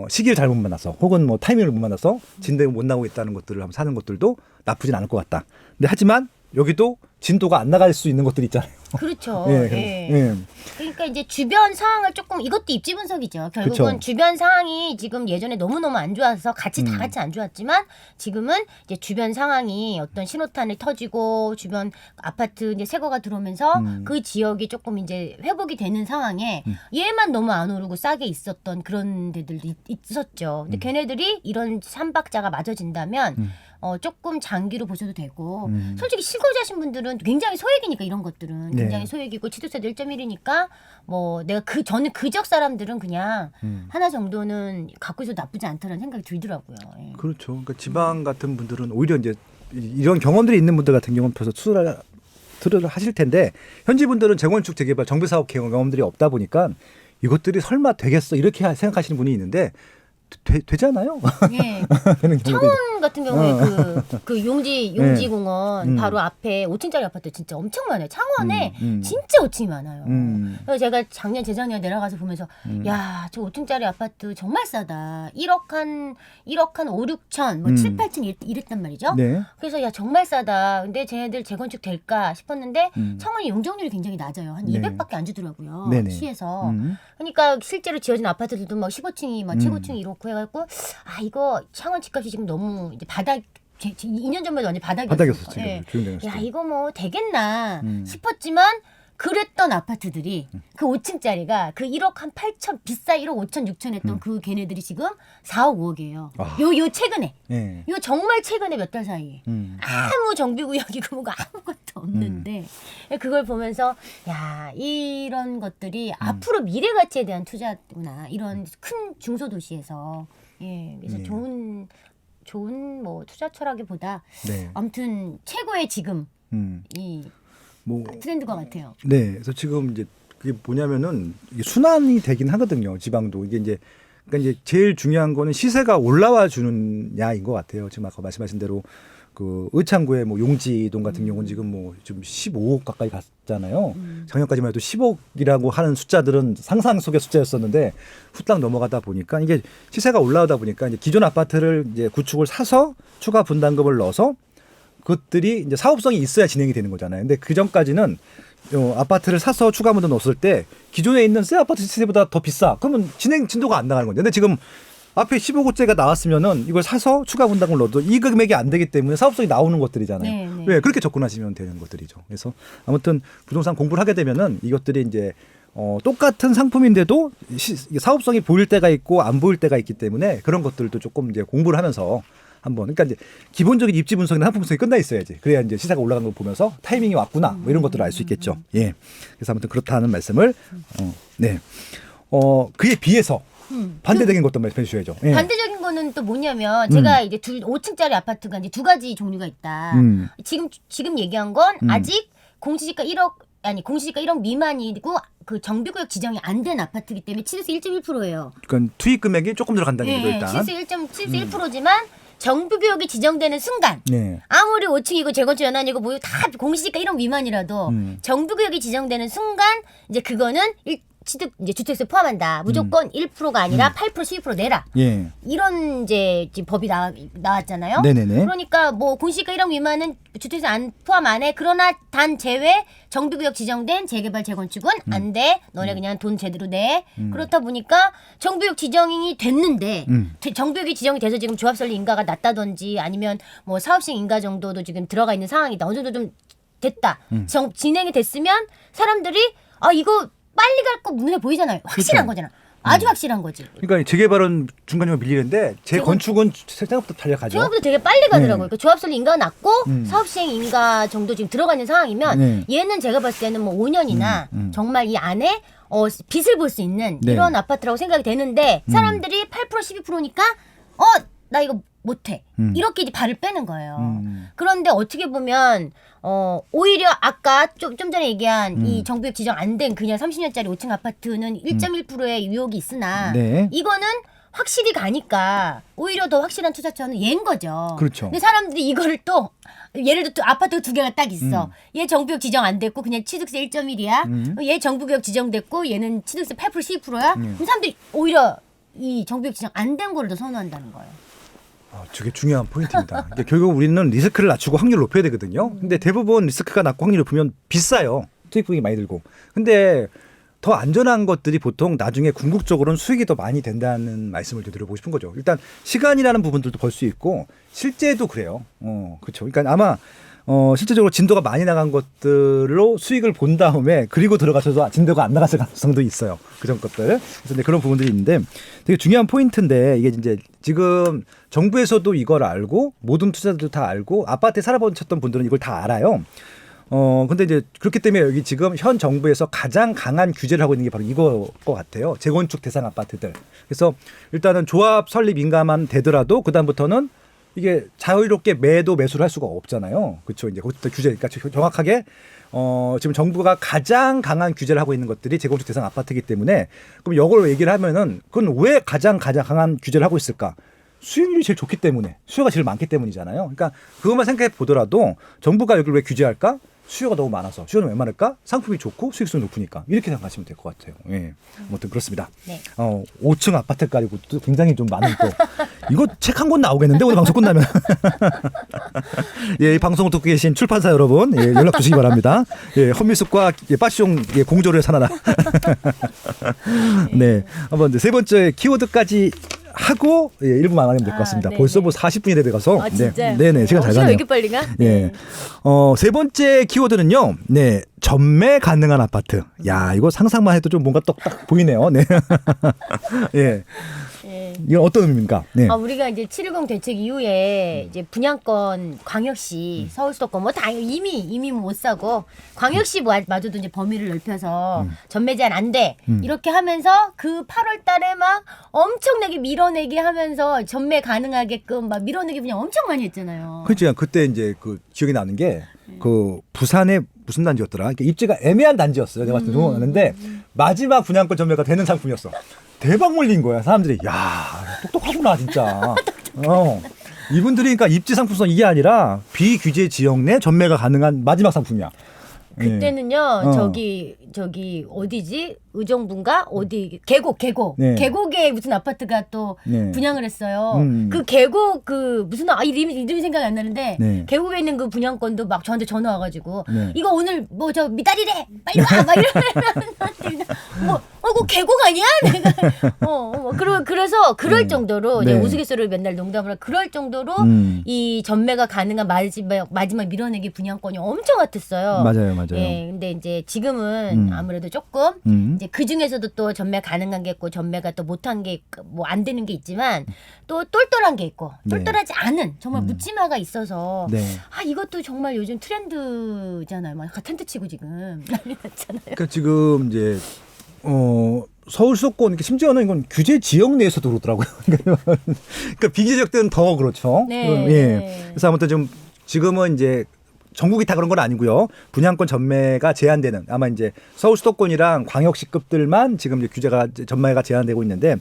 시기를 잘못 만나서 혹은 뭐 타이밍을 못 만나서 진도가 못 나오고 있다는 것들을 한번 사는 것들도 나쁘진 않을 것 같다. 근데 하지만 여기도 진도가 안 나갈 수 있는 것들이 있잖아요. 그렇죠. 예, 예. 그러니까 이제 주변 상황을 조금 이것도 입지 분석이죠. 결국은 그쵸. 주변 상황이 지금 예전에 너무너무 안 좋아서 다 같이 안 좋았지만 지금은 이제 주변 상황이 어떤 신호탄이 터지고 주변 아파트 이제 새거가 들어오면서 그 지역이 조금 이제 회복이 되는 상황에 얘만 너무 안 오르고 싸게 있었던 그런 데들도 있었죠. 근데 걔네들이 이런 삼박자가 맞아진다면 조금 장기로 보셔도 되고 솔직히 실거주하신 분들은 굉장히 소액이니까 이런 것들은 네. 굉장히 소액이고 취득세도 1.1이니까 뭐 내가 저는 그 지역 사람들은 그냥 하나 정도는 갖고 있어도 나쁘지 않다는 생각이 들더라고요. 예. 그렇죠. 그러니까 지방 같은 분들은 오히려 이제 이런 경험들이 있는 분들 같은 경우는 벌써 투자를 아파트를 하실 텐데 현지 분들은 재건축 재개발 정비 사업 경험들이 없다 보니까 이것들이 설마 되겠어 이렇게 생각하시는 분이 있는데 되잖아요. 예. 되는 경우도 창원 같은 경우에 그 용지공원 네. 바로 앞에 5층짜리 아파트 진짜 엄청 많아요. 창원에 음. 진짜 5층이 많아요. 그래서 제가 재작년 내려가서 보면서 야, 저 5층짜리 아파트 정말 싸다. 1억 한 5, 6천, 뭐 7, 8천 이랬단 말이죠. 네. 그래서 야, 정말 싸다. 근데 쟤네들 재건축 될까 싶었는데 창원이 용적률이 굉장히 낮아요. 한 네. 200밖에 안 주더라고요. 네네. 시에서. 그러니까 실제로 지어진 아파트들도 막 15층이 막 최고층이 이렇고 해갖고 아 이거 창원 집값이 지금 너무 이제 바닥 2년 전만 해도 완전 바닥이었었죠. 예. 교육장이었을 야 때. 이거 뭐 되겠나 싶었지만 그랬던 아파트들이 그 5층짜리가 그 1억 한 8천 비싸 1억 5천 6천 했던 그 걔네들이 지금 4억 5억이에요. 아. 요 최근에. 예. 요 정말 최근에 몇 달 사이에. 아무 정비구역이고 뭐가 아무것도 없는데 그걸 보면서 야 이런 것들이 앞으로 미래 가치에 대한 투자구나 이런 큰 중소도시에서 예 그래서 예. 좋은 뭐 투자처라기보다 네. 아무튼 최고의 지금 이 뭐 트렌드가 같아요. 네. 그래서 지금 이제 그게 뭐냐면은 이게 순환이 되긴 하거든요. 지방도 이게 이제 그러니까 이제 제일 중요한 거는 시세가 올라와 주느냐인 것 같아요. 지금 아까 말씀하신 대로 그 의창구의 뭐 용지동 같은 경우는 지금 뭐 지금 15억 가까이 갔잖아요. 작년까지만 해도 10억이라고 하는 숫자들은 상상 속의 숫자였었는데 후딱 넘어가다 보니까 이게 시세가 올라오다 보니까 이제 기존 아파트를 이제 구축을 사서 추가 분담금을 넣어서 그것들이 이제 사업성이 있어야 진행이 되는 거잖아요. 근데 그 전까지는 아파트를 사서 추가 분담 넣었을 때 기존에 있는 새 아파트 시세보다 더 비싸. 그러면 진행 진도가 안 나가는 건데. 근데 지금 앞에 15호째가 나왔으면은 이걸 사서 추가 분담금을 넣어도 이 금액이 안 되기 때문에 사업성이 나오는 것들이잖아요. 네, 네. 네, 그렇게 접근하시면 되는 것들이죠. 그래서 아무튼 부동산 공부를 하게 되면은 이것들이 이제 똑같은 상품인데도 사업성이 보일 때가 있고 안 보일 때가 있기 때문에 그런 것들도 조금 이제 공부를 하면서 한번 그러니까 이제 기본적인 입지 분석이나 상품 분석이 끝나 있어야지. 그래야 이제 시세가 올라가는 걸 보면서 타이밍이 왔구나 뭐 이런 것들을 알 수 있겠죠. 예. 그래서 아무튼 그렇다는 말씀을 네. 그에 비해서 반대적인 것도 말씀해 주셔야죠. 예. 반대적인 거는 또 뭐냐면 제가 이제 5층짜리 아파트가 이제 두 가지 종류가 있다. 지금 얘기한 건 아직 공시지가 1억 미만이고 그 정비구역 지정이 안 된 아파트이기 때문에 치수세 1.1%예요. 그러니까 투입 금액이 조금 들어간다는 얘기죠, 일단. 치수세 1%지만 정비구역이 지정되는 순간 네. 아무리 5층이고 재건축 연한이고 뭐 다 공시지가 1억 미만이라도 정비구역이 지정되는 순간 이제 그거는 취득 이제 주택세 포함한다. 무조건 1%가 아니라 8%, 12% 내라. 예. 이런 이제 지금 법이 나왔잖아요. 네네네. 그러니까 뭐 공시가 1억 미만은 주택세 안 포함 안 해. 그러나 단 제외 정비구역 지정된 재개발 재건축은 안 돼. 너네 그냥 돈 제대로 내. 그렇다 보니까 정비구역 지정이 됐는데 정비구역이 지정이 돼서 지금 조합설립 인가가 낮다든지 아니면 뭐 사업식 인가 정도도 지금 들어가 있는 상황이다. 어느 정도 좀 됐다. 진행이 됐으면 사람들이 아 이거 빨리 갈 거 눈에 보이잖아요. 확실한 거잖아. 아주 확실한 거지. 그러니까 재개발은 중간중간 밀리는데 재건축은 생각보다 달려가죠. 생각보다 되게 빨리 가더라고요. 그러니까 조합설립 인가가 낮고 사업시행 인가 정도 지금 들어가 있는 상황이면 얘는 제가 봤을 때는 뭐 5년이나 정말 이 안에 빛을 볼 수 있는 네. 이런 아파트라고 생각이 되는데 사람들이 8% 12%니까 나 이거 못해. 이렇게 이제 발을 빼는 거예요. 그런데 어떻게 보면 오히려 아까 좀 전에 얘기한 이 정비구역 지정 안 된 그냥 30년짜리 5층 아파트는 1.1%의 유혹이 있으나 네. 이거는 확실히 가니까 오히려 더 확실한 투자처는 얘인 거죠. 그렇죠. 근데 사람들이 이거를 또 예를 들어 아파트 두 개가 딱 있어. 얘 정비구역 지정 안 됐고 그냥 취득세 1.1이야. 얘 정비구역 지정됐고 얘는 취득세 8% 12%야. 그럼 사람들이 오히려 이 정비구역 지정 안 된 거를 더 선호한다는 거예요. 저게 중요한 포인트입니다. 그러니까 결국 우리는 리스크를 낮추고 확률을 높여야 되거든요. 근데 대부분 리스크가 낮고 확률을 높으면 비싸요. 투입 비용이 많이 들고. 근데 더 안전한 것들이 보통 나중에 궁극적으로는 수익이 더 많이 된다는 말씀을 드리고 싶은 거죠. 일단 시간이라는 부분들도 벌 수 있고 실제도 그래요. 그렇죠. 그러니까 아마 실제적으로 진도가 많이 나간 것들로 수익을 본 다음에 그리고 들어가셔서 진도가 안 나갔을 가능성도 있어요. 그전 것들. 그래서 이제 그런 부분들이 있는데 되게 중요한 포인트인데 이게 이제 지금 정부에서도 이걸 알고 모든 투자자도 다 알고 아파트에 살아보셨던 분들은 이걸 다 알아요. 근데 이제 그렇기 때문에 여기 지금 현 정부에서 가장 강한 규제를 하고 있는 게 바로 이거 것 같아요. 재건축 대상 아파트들. 그래서 일단은 조합 설립 인가만 되더라도 그다음부터는 이게 자유롭게 매도 매수를 할 수가 없잖아요. 그렇죠. 이제 거기부터 규제, 그러니까 정확하게 지금 정부가 가장 강한 규제를 하고 있는 것들이 재건축 대상 아파트이기 때문에 그럼 이걸 얘기를 하면은 그건 왜 가장 강한 규제를 하고 있을까? 수익률이 제일 좋기 때문에 수요가 제일 많기 때문이잖아요. 그러니까 그것만 생각해 보더라도 정부가 여기를 왜 규제할까? 수요가 너무 많아서 수요는 왜 많을까? 상품이 좋고 수익성이 높으니까 이렇게 생각하시면 될 것 같아요. 예, 아무튼 그렇습니다. 네. 5층 아파트 가지고 또 굉장히 좀 많은 또 이거 책 한 권 나오겠는데 오늘 방송 끝나면 예, 이 방송을 듣고 계신 출판사 여러분 예, 연락 주시기 바랍니다. 예, 헌미숙과 예, 빠시용 예, 공조를 사나라. 네, 한번 세 번째 키워드까지. 하고 예, 1부 마무리하면 될 것 같습니다. 네네. 벌써 뭐 40분이 돼가서 진짜요? 네네 시간 잘 시간 왜 가네요. 이렇게 빨리 가? 예. 세 번째 키워드는요. 네. 전매 가능한 아파트. 야, 이거 상상만 해도 좀 뭔가 딱 보이네요. 네. 예. 예. 이건 어떤 의미입니까? 네. 우리가 이제 7.10 대책 이후에 이제 분양권 광역시, 서울 수도권 뭐 다 이미 못 사고 광역시 마저도 이제 범위를 넓혀서 전매 제한 안 돼. 이렇게 하면서 그 8월 달에 막 엄청나게 밀어내기 하면서 전매 가능하게끔 막 밀어내기 분양 엄청 많이 했잖아요. 그렇죠. 그때 이제 그 기억이 나는 게 그 부산의 무슨 단지였더라. 그러니까 입지가 애매한 단지였어요. 내가 봤을 때 좋아하는데 마지막 분양권 전매가 되는 상품이었어. 대박 몰린 거야. 사람들이 야 똑똑하구나 진짜. 이분들이 그러니까 입지 상품성 이게 아니라 비규제 지역 내 전매가 가능한 마지막 상품이야. 그때는요. 저기 어디지? 의정부인가? 어디 계곡. 네. 계곡에 무슨 아파트가 또 네. 분양을 했어요. 그 계곡 그 무슨 이름이 생각이 안 나는데 네. 계곡에 있는 그 분양권도 막 저한테 전화 와가지고 네. 이거 오늘 뭐 저 미달이래 빨리 와 막 이러면 그거 계곡 아니야? 내가 그래서 그럴 정도로 네. 이제 우스갯소리를 맨날 농담을 하고 그럴 정도로 이 전매가 가능한 마지막 밀어내기 분양권이 엄청 같았어요. 맞아요. 예, 근데 이제 지금은 아무래도 조금 이제 그 중에서도 또 전매 가능한 게 있고 전매가 또 못한 게 뭐 안 되는 게 있지만 또 똘똘한 게 있고 네. 똘똘하지 않은 정말 묻지마가 있어서 네. 이것도 정말 요즘 트렌드잖아요. 막 텐트 치고 지금 난리 났잖아요. 그러니까 지금 이제 서울 수도권 심지어는 이건 규제 지역 내에서도 그렇더라고요. 그러니까 비규제 지역들은 더 그렇죠. 네. 예. 그래서 아무튼 좀 지금은 이제 전국이 다 그런 건 아니고요. 분양권 전매가 제한되는 아마 이제 서울 수도권이랑 광역시급들만 지금 이제 규제가 전매가 제한되고 있는데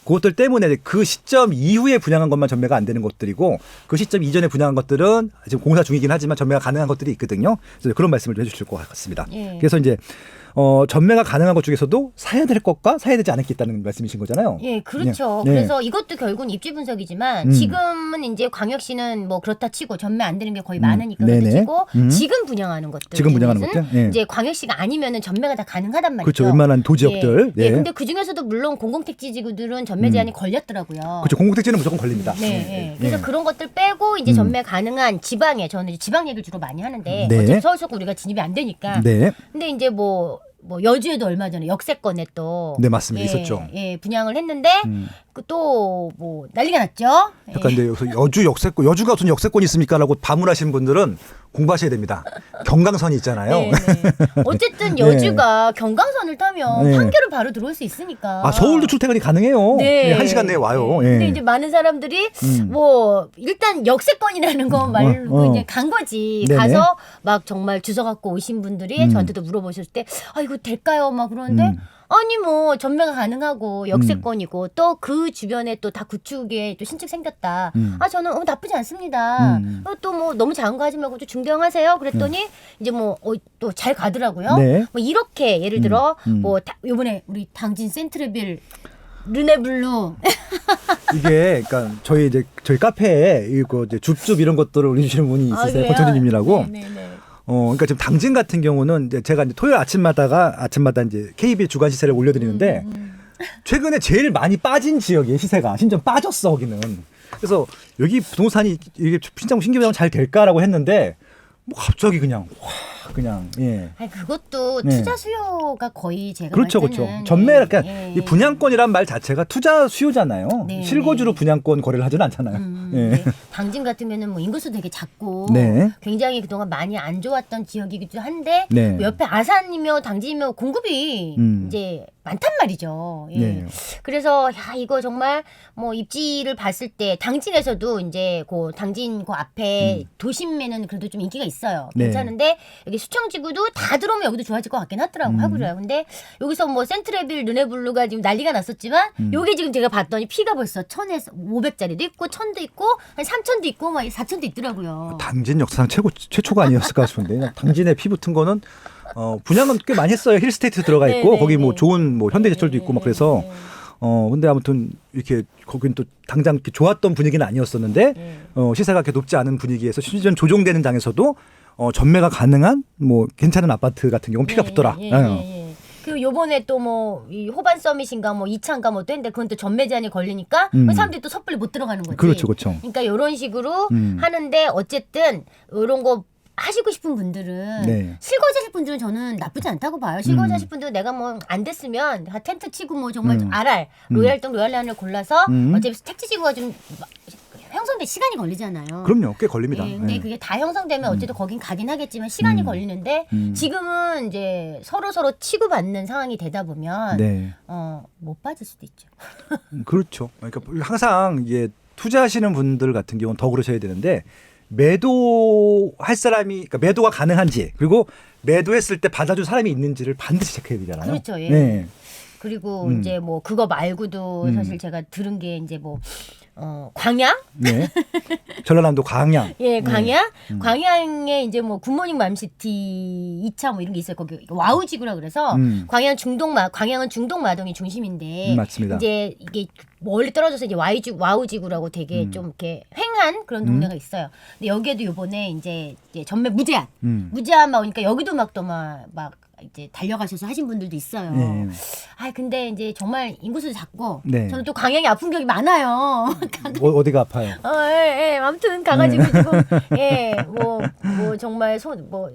그것들 때문에 그 시점 이후에 분양한 것만 전매가 안 되는 것들이고 그 시점 이전에 분양한 것들은 지금 공사 중이긴 하지만 전매가 가능한 것들이 있거든요. 그래서 그런 말씀을 좀 해주실 것 같습니다. 예. 그래서 이제 전매가 가능한 것 중에서도 사야 될 것과 사야 되지 않을 게 있다는 말씀이신 거잖아요. 예, 그렇죠. 네. 그래서 이것도 결국은 입지 분석이지만 지금은 이제 광역시는 뭐 그렇다 치고 전매 안 되는 게 거의 많으니까 그렇다 네네. 치고 지금 분양하는 것들 지금 분양하는 중에서는 것들? 예. 이제 광역시가 아니면은 전매가 다 가능하단 말이죠. 그렇죠. 웬만한 도지역들. 예. 네. 근데 그 중에서도 물론 공공택지지구들은 전매 제한이 걸렸더라고요. 그렇죠. 공공택지는 무조건 걸립니다. 네, 예. 그래서 그런 것들 빼고 이제 전매 가능한 지방에 저는 이제 지방 얘기를 주로 많이 하는데 네. 어차피 서울 수도권 우리가 진입이 안 되니까. 네. 근데 이제 뭐 여주에도 얼마 전에 역세권에 또 네, 맞습니다. 있었죠. 예, 분양을 했는데 그 또 뭐 난리가 났죠. 약간 근데 여기서 여주 역세권, 여주가 무슨 역세권이 있습니까라고 반문하신 분들은 공부하셔야 됩니다. 경강선이 있잖아요. 네, 네. 어쨌든 여주가 경강선을 타면 네. 판교를 바로 들어올 수 있으니까. 서울도 출퇴근이 가능해요. 네. 네, 1시간 내에 와요. 네. 예. 근데 이제 많은 사람들이 뭐 일단 역세권이라는 거 말고 이제 간 거지. 네네. 가서 막 정말 주워 갖고 오신 분들이 저한테도 물어보셨을 때 이거 될까요? 막 그러는데 아니 뭐 전매가 가능하고 역세권이고 또 그 주변에 또 다 구축에 또 신축 생겼다. 저는 나쁘지 않습니다. 또 뭐 너무 작은 거 하지 말고 좀 중대형하세요. 그랬더니 이제 뭐 또 잘 가더라고요. 네. 뭐 이렇게 예를 들어 뭐 요번에 우리 당진 센트레빌 르네블루 이게 그러니까 저희 카페에 이거 이제 줍줍 이런 것들을 올려주시는 분이 있으세요. 그래요? 권천님이라고. 네네네. 그러니까 지금 당진 같은 경우는 이제 제가 이제 토요일 아침마다 이제 KBS 주간 시세를 올려드리는데 최근에 제일 많이 빠진 지역이에요. 시세가 심지어 빠졌어 거기는. 그래서 여기 부동산이 이게 신장 신규부장 잘 될까라고 했는데 뭐 갑자기 그냥 예. 아니 그것도 네. 투자 수요가 거의 제가 그렇죠, 볼 때는 그렇죠. 전매 그러니까 예, 이 분양권이란 말 자체가 투자 수요잖아요. 네, 실거주로 분양권 거래를 하지는 않잖아요. 예. 네. 당진 같으면은 뭐 인구수 되게 작고 네. 굉장히 그동안 많이 안 좋았던 지역이기도 한데 네. 뭐 옆에 아산이며 당진이며 공급이 이제 많단 말이죠. 예. 네. 그래서 이거 정말 뭐 입지를 봤을 때 당진에서도 이제 그 당진 그 앞에 도심에는 그래도 좀 인기가 있어요. 네. 괜찮은데 여기 이게 수청지구도 다 들어오면 여기도 좋아질 것 같긴 하고요. 근데 여기서 뭐 센트레빌, 르네블루가 지금 난리가 났었지만 요게 지금 제가 봤더니 피가 벌써 1000에서 500짜리도 있고 1000도 있고 한 3000도 있고 막 4000도 있더라고요. 당진 역사상 최초가 아니었을까 싶은데 당진에 피 붙은 거는 분양은 꽤 많이 했어요. 힐스테이트 들어가 있고 네, 거기 뭐 네. 좋은 뭐 현대제철도 있고 막 그래서 근데 아무튼 이렇게 거긴 또 당장 이렇게 좋았던 분위기는 아니었었는데 시세가 그렇게 높지 않은 분위기에서 심지어 조종되는 장에서도 전매가 가능한 뭐 괜찮은 아파트 같은 경우는 피가 붙더라. 그리고 요번에 또 뭐 이 호반 서밋인가 뭐 2차인가 뭐 또 했는데 그건 또 전매 제한이 걸리니까 사람들이 또 섣불리 못 들어가는 거지. 그렇죠, 그렇죠. 그러니까 이런 식으로 하는데 어쨌든 이런 거 하시고 싶은 분들은 네. 실거주하실 분들은 저는 나쁘지 않다고 봐요. 실거주하실 분들은 내가 뭐 안 됐으면 다 텐트 치고 뭐 정말 RR 로얄동 로얄란을 골라서 어차피 택지지구가 좀 형성돼 시간이 걸리잖아요. 그럼요, 꽤 걸립니다. 네, 근데 네. 그게 다 형성되면 어쨌든 거긴 가긴 하겠지만 시간이 걸리는데 지금은 이제 서로 치고받는 상황이 되다 보면 네. 못 빠질 수도 있죠. 그렇죠. 그러니까 항상 이게 투자하시는 분들 같은 경우는 더 그러셔야 되는데 매도할 사람이 그러니까 매도가 가능한지 그리고 매도했을 때 받아줄 사람이 있는지를 반드시 체크해야 되잖아요. 그렇죠. 예. 네. 그리고 이제 뭐 그거 말고도 사실 제가 들은 게 이제 뭐 광양? 네. 전라남도 광양. 예, 광양. 광양에 이제 뭐 굿모닝 맘시티 2차 뭐 이런 게 있어요. 거기 와우지구라 그래서 광양은 중동 마동이 중심인데 맞습니다. 이제 이게 멀리 떨어져서 이제 와우지구라고 되게 좀 이렇게 횡한 그런 동네가 있어요. 근데 여기에도 요번에 이제 전매 무제한 막 오니까 여기도 막 또 막 이제 달려가셔서 하신 분들도 있어요. 네. 근데 이제 정말 인구수도 작고 네. 저는 또 광양이 아픈 기억이 많아요. 어디가 아파요? 아무튼 가가지고 지금 뭐 정말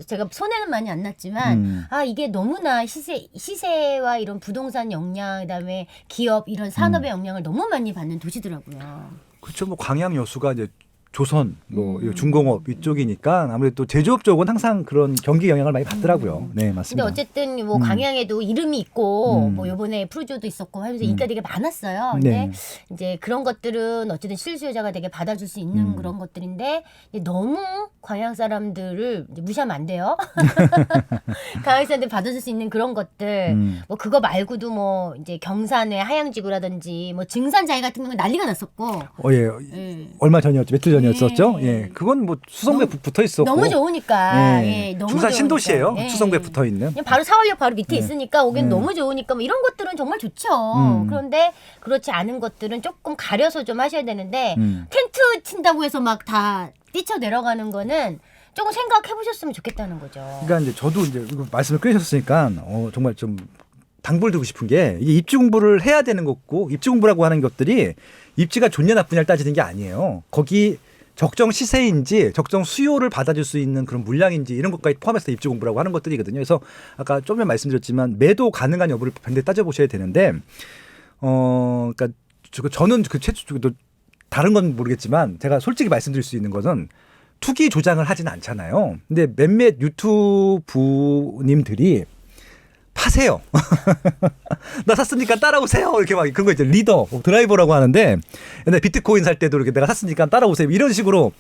제가 손해는 많이 안 났지만 이게 너무나 시세와 이런 부동산 영향 그다음에 기업 이런 산업의 영향을 너무 많이 받는 도시더라고요. 그렇죠. 뭐 광양 여수가 이제 조선, 뭐 중공업 이쪽이니까 아무래도 제조업 쪽은 항상 그런 경기 영향을 많이 받더라고요. 네, 근데 맞습니다. 어쨌든 뭐 광양에도 이름이 있고 뭐 요번에 프루조도 있었고 하면서 인기가 되게 많았어요. 근데 네. 이제 그런 것들은 어쨌든 실수요자가 되게 받아줄 수 있는 그런 것들인데 이제 너무 광양 사람들을 이제 무시하면 안 돼요. 광양 사람들 받아줄 수 있는 그런 것들 뭐 그거 말고도 뭐 이제 경산의 하양지구라든지 뭐 증산자이 같은 경우는 난리가 났었고. 예. 얼마 전이었죠? 며칠 전이었었죠? 예. 예. 그건 뭐 수성구에 붙어 있었고. 너무 좋으니까. 예. 너무 중산 좋으니까. 신도시예요. 예. 수성구에 붙어 있는. 그냥 바로 사월역 바로 밑에 있으니까 오긴 너무 좋으니까 뭐 이런 것들은 정말 좋죠. 그런데 그렇지 않은 것들은 조금 가려서 좀 하셔야 되는데 텐트 친다고 해서 막 다 뛰쳐 내려가는 거는 조금 생각해 보셨으면 좋겠다는 거죠. 그러니까 이제 저도 이제 이거 말씀을 끊으셨으니까 정말 좀 당부를 드리고 싶은 게 이게 입지 공부를 해야 되는 거고 입지 공부라고 하는 것들이 입지가 좋냐 나쁘냐를 따지는 게 아니에요. 거기 적정 시세인지 적정 수요를 받아줄 수 있는 그런 물량인지 이런 것까지 포함해서 입지 공부라고 하는 것들이거든요. 그래서 아까 좀 전에 말씀드렸지만 매도 가능한 여부를 반드시 따져보셔야 되는데 그러니까 저는 다른 건 모르겠지만 제가 솔직히 말씀드릴 수 있는 것은 투기 조장을 하지는 않잖아요. 근데 몇몇 유튜브님들이 파세요. 나 샀으니까 따라오세요. 이렇게 막 그런 거 있죠. 리더, 드라이버라고 하는데 옛날 비트코인 살 때도 이렇게 내가 샀으니까 따라오세요. 이런 식으로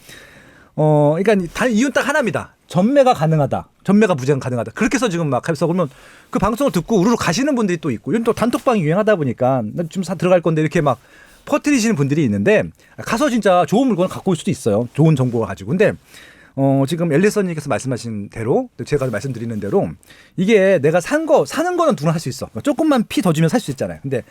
그러니까 이유는 딱 하나입니다. 전매가 가능하다. 전매가 무제한 가능하다. 그렇게 해서 지금 막 해서 그러면 그 방송을 듣고 우르르 가시는 분들이 또 있고 이건 또 단톡방이 유행하다 보니까 나 지금 들어갈 건데 이렇게 막 퍼뜨리시는 분들이 있는데 가서 진짜 좋은 물건을 갖고 올 수도 있어요. 좋은 정보를 가지고. 근데 지금 엘리선님께서 말씀하신 대로 제가 말씀드리는 대로 이게 내가 사는 거는 누구나 할 수 있어. 조금만 피 더 주면 살 수 있잖아요. 근데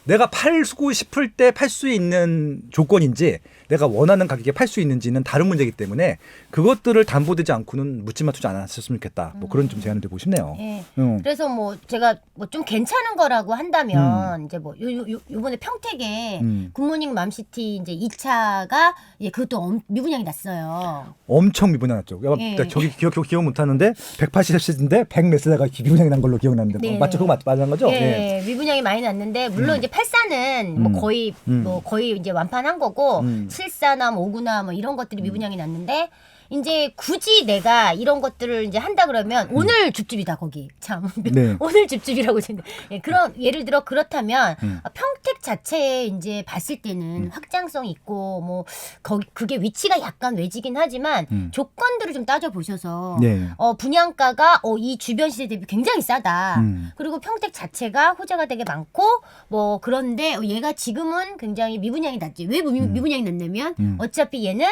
내가 팔고 싶을 때 팔 수 있는 조건인지 내가 원하는 가격에 팔 수 있는지는 다른 문제이기 때문에 그것들을 담보되지 않고는 묻지마 투자 안 하셨으면 좋겠다. 뭐 그런 좀 제안을 드리고 싶네요. 예. 그래서 뭐 제가 뭐 좀 괜찮은 거라고 한다면 이제 뭐 요번에 평택에 굿모닝 맘시티 이제 2차가 그것도 미분양이 났어요. 엄청 미분양 났죠. 예. 저기 기억 못 하는데 180세대인데 100몇 세대가 미분양이 난 걸로 기억나는데 네, 맞죠? 그거 맞는 거죠? 예. 미분양이 많이 났는데 물론 이제 8사는 뭐 거의 이제 완판한 거고 7사나 뭐 5구나 뭐 이런 것들이 미분양이 났는데 이제 굳이 내가 이런 것들을 이제 한다 그러면 오늘 줍줍이다 거기 참 네. 오늘 줍줍이라고 생각. 예, 그런 예를 들어 그렇다면 평택 자체에 이제 봤을 때는 확장성 있고 뭐 거기 그게 위치가 약간 외지긴 하지만 조건들을 좀 따져 보셔서 네. 분양가가 이 주변 시세 대비 굉장히 싸다. 음. 그리고 평택 자체가 호재가 되게 많고 뭐 그런데 얘가 지금은 굉장히 미분양이 낮지. 왜 미분양이 낮냐면 어차피 얘는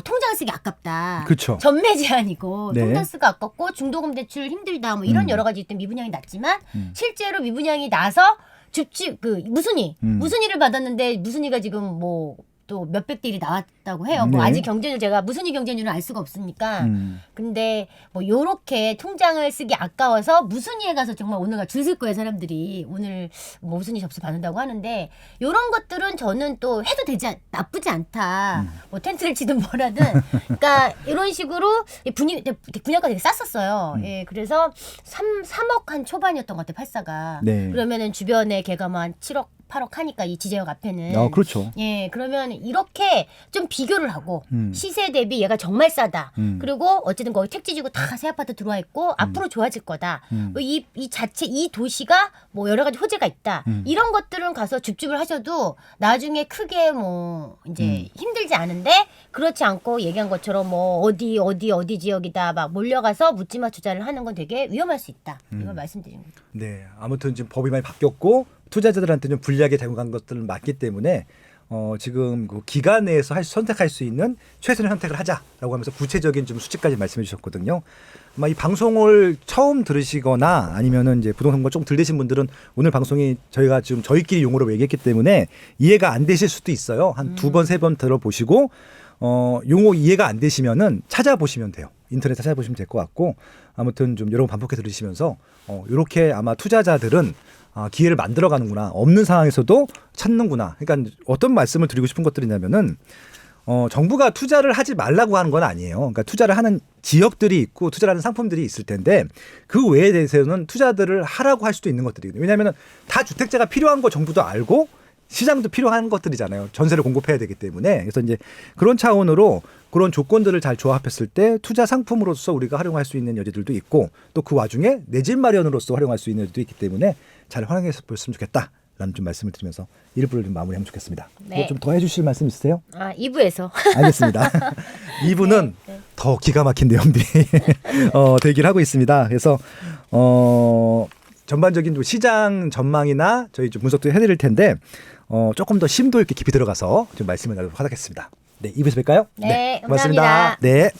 통장 쓰기 아깝다. 그쵸. 전매 제한이고 네. 통장 쓰기 아깝고 중도금 대출 힘들다. 뭐 이런 여러 가지 때문에 미분양이 낮지만 실제로 미분양이 나서 무순위를 받았는데 무순위가 지금 뭐 또 몇백 대 1이 나왔다고 해요. 뭐 네. 아직 경쟁률 제가 무순위 경쟁률은 알 수가 없으니까. 근데 뭐 요렇게 통장을 쓰기 아까워서 무순위에 가서 정말 오늘 줄 설 거예요. 사람들이 오늘 뭐 무순위 접수 받는다고 하는데 요런 것들은 저는 또 해도 나쁘지 않다. 뭐 텐트를 치든 뭐라든. 그러니까 이런 식으로 분양가 되게 쌌었어요. 예, 그래서 3억 한 초반이었던 것 같아요. 팔사가. 네. 그러면은 주변에 걔가 뭐 한 7억 8억 하니까 이 지제역 앞에는 그렇죠. 예, 그러면 이렇게 좀 비교를 하고 시세 대비 얘가 정말 싸다. 그리고 어쨌든 거기 택지지구 다 새 아파트 들어와 있고 앞으로 좋아질 거다. 뭐 이 자체 이 도시가 뭐 여러 가지 호재가 있다. 이런 것들은 가서 줍줍을 하셔도 나중에 크게 뭐 이제 힘들지 않은데 그렇지 않고 얘기한 것처럼 뭐 어디 지역이다 막 몰려가서 묻지마 투자를 하는 건 되게 위험할 수 있다. 이걸 말씀드리는 거죠. 네, 아무튼 지금 법이 많이 바뀌었고 투자자들한테 좀 불리하게 작용한 것들은 맞기 때문에 지금 그 기간 내에서 선택할 수 있는 최선의 선택을 하자라고 하면서 구체적인 좀 수치까지 말씀해 주셨거든요. 아마 이 방송을 처음 들으시거나 아니면은 이제 부동산 좀 덜 되신 분들은 오늘 방송이 저희가 지금 저희끼리 용어로 얘기했기 때문에 이해가 안 되실 수도 있어요. 한 두 번, 세 번 들어보시고 용어 이해가 안 되시면은 찾아보시면 돼요. 인터넷 찾아보시면 될 것 같고 아무튼 좀 여러 번 반복해 들으시면서 이렇게 아마 투자자들은 기회를 만들어가는구나. 없는 상황에서도 찾는구나. 그러니까 어떤 말씀을 드리고 싶은 것들이냐면은 정부가 투자를 하지 말라고 하는 건 아니에요. 그러니까 투자를 하는 지역들이 있고 투자를 하는 상품들이 있을 텐데 그 외에 대해서는 투자들을 하라고 할 수도 있는 것들이거든요. 왜냐하면 다 주택자가 필요한 거 정부도 알고 시장도 필요한 것들이잖아요. 전세를 공급해야 되기 때문에. 그래서 이제 그런 차원으로 그런 조건들을 잘 조합했을 때 투자 상품으로서 우리가 활용할 수 있는 여지들도 있고 또 그 와중에 내 집 마련으로서 활용할 수 있는 여지도 있기 때문에 잘 활용해서 보셨으면 좋겠다라는 좀 말씀을 드리면서 1부를 좀 마무리하면 좋겠습니다. 네. 좀 더 해주실 말씀 있으세요? 2부에서. 알겠습니다. 2부는 더 기가 막힌 내용들이 되긴 하고 있습니다. 그래서 전반적인 시장 전망이나 저희 좀 분석도 해드릴 텐데 조금 더 심도 있게 깊이 들어가서 좀 말씀을 나누도록 하겠습니다. 네, 2부에서 뵐까요? 네, 고맙습니다. 감사합니다. 네.